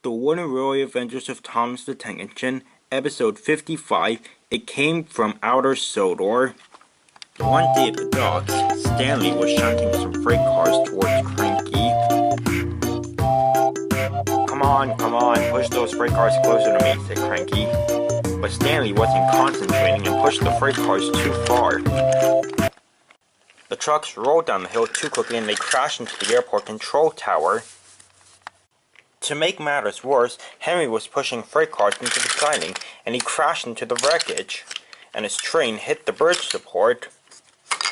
The One and Really Adventures of Thomas the Tank Engine, Episode 55, It Came from Outer Sodor. One day at the docks, Stanley was shunting some freight cars towards Cranky. Come on, push those freight cars closer to me, said Cranky. But Stanley wasn't concentrating and pushed the freight cars too far. The trucks rolled down the hill too quickly and they crashed into the airport control tower. To make matters worse, Henry was pushing freight cars into the siding, and he crashed into the wreckage, and his train hit the bridge support,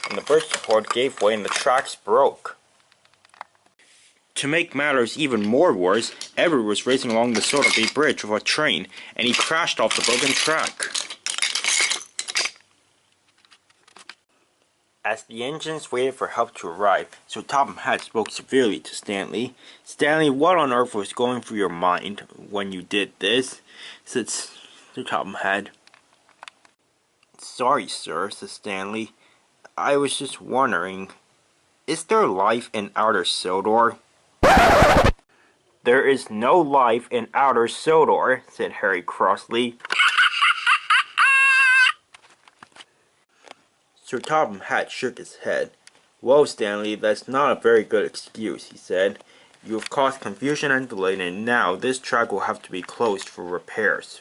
and the bridge support gave way and the tracks broke. To make matters even more worse, Edward was racing along the Sodor Bay Bridge with a train, and he crashed off the broken track. As the engines waited for help to arrive, Sir Topham Hatt spoke severely to Stanley. "Stanley, what on earth was going through your mind when you did this?" said Sir Topham Hatt. "Sorry, sir," said Stanley. "I was just wondering, is there life in Outer Sodor?" "There is no life in Outer Sodor," said Harry crossly. Sir Topham Hatt shook his head. "Well, Stanley, that's not a very good excuse," he said. "You have caused confusion and delay, and now this track will have to be closed for repairs."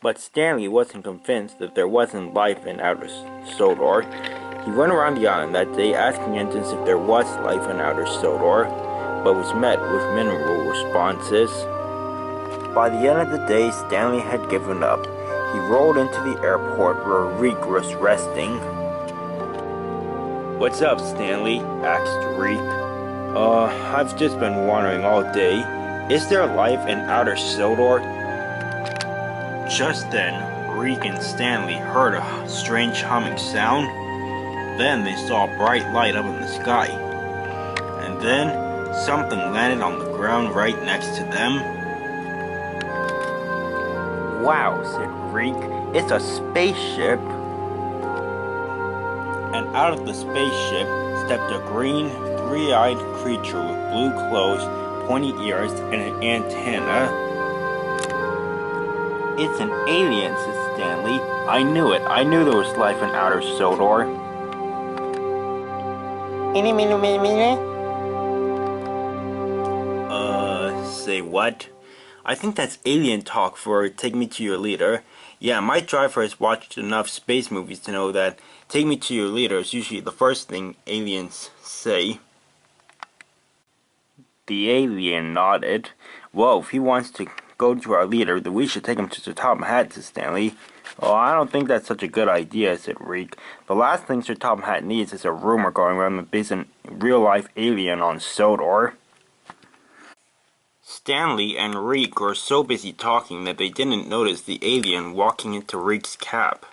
But Stanley wasn't convinced that there wasn't life in Outer Sodor. He went around the island that day asking engines if there was life in Outer Sodor, but was met with minimal responses. By the end of the day, Stanley had given up. He rolled into the airport where Reek was resting. "What's up, Stanley?" asked Reek. I've just been wondering all day. Is there life in Outer Sodor?" Just then, Reek and Stanley heard a strange humming sound. Then they saw a bright light up in the sky. And then, something landed on the ground right next to them. "Wow," said Reek, "it's a spaceship." And out of the spaceship stepped a green, three-eyed creature with blue clothes, pointy ears, and an antenna. "It's an alien," said Stanley. "I knew it. I knew there was life in Outer Sodor." Say what? I think that's alien talk for "Take Me to Your Leader." Yeah, my driver has watched enough space movies to know that "Take me to your leader" is usually the first thing aliens say. The alien nodded. "Well, if he wants to go to our leader, then we should take him to Sir Topham Hatt," said Stanley. "Oh, I don't think that's such a good idea," said Reek. "The last thing Sir Topham Hatt needs is a rumor going around that there's a real-life alien on Sodor." Stanley and Reek were so busy talking that they didn't notice the alien walking into Reek's cab.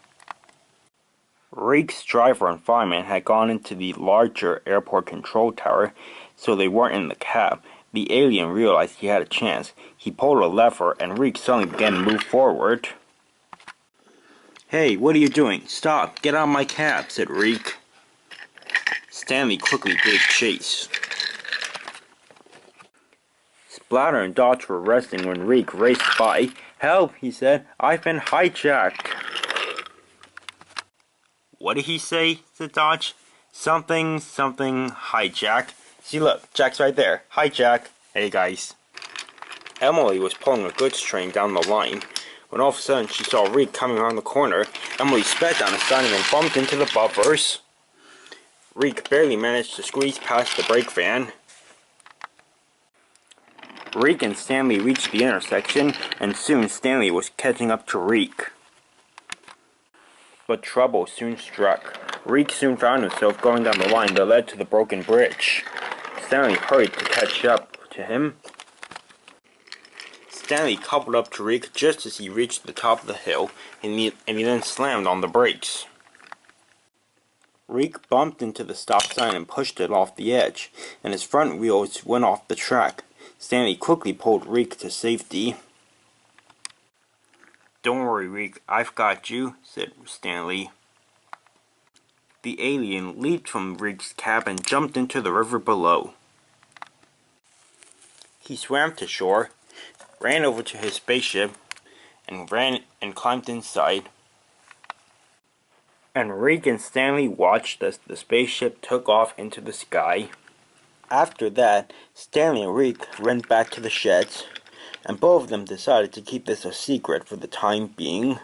Reek's driver and fireman had gone into the larger airport control tower, so they weren't in the cab. The alien realized he had a chance. He pulled a lever, and Reek suddenly began to move forward. "Hey, what are you doing? Stop! Get out of my cab," said Reek. Stanley quickly gave chase. Splatter and Dodge were resting when Reek raced by. "Help," he said. "I've been hijacked." "What did he say?" said Dodge. Something hijack. See, look, Jack's right there. Hi, Jack. Hey, guys." Emily was pulling a goods train down the line when all of a sudden she saw Reek coming around the corner. Emily sped down the siding and bumped into the bumpers. Reek barely managed to squeeze past the brake van. Reek and Stanley reached the intersection, and soon Stanley was catching up to Reek. But trouble soon struck. Reek soon found himself going down the line that led to the broken bridge. Stanley hurried to catch up to him. Stanley coupled up to Reek just as he reached the top of the hill, and he then slammed on the brakes. Reek bumped into the stop sign and pushed it off the edge, and his front wheels went off the track. Stanley quickly pulled Reek to safety. "Don't worry, Reek, I've got you," said Stanley. The alien leaped from Reek's cab and jumped into the river below. He swam to shore, ran over to his spaceship and climbed inside. And Rick and Stanley watched as the spaceship took off into the sky. After that, Stanley and Rick went back to the sheds, and both of them decided to keep this a secret for the time being.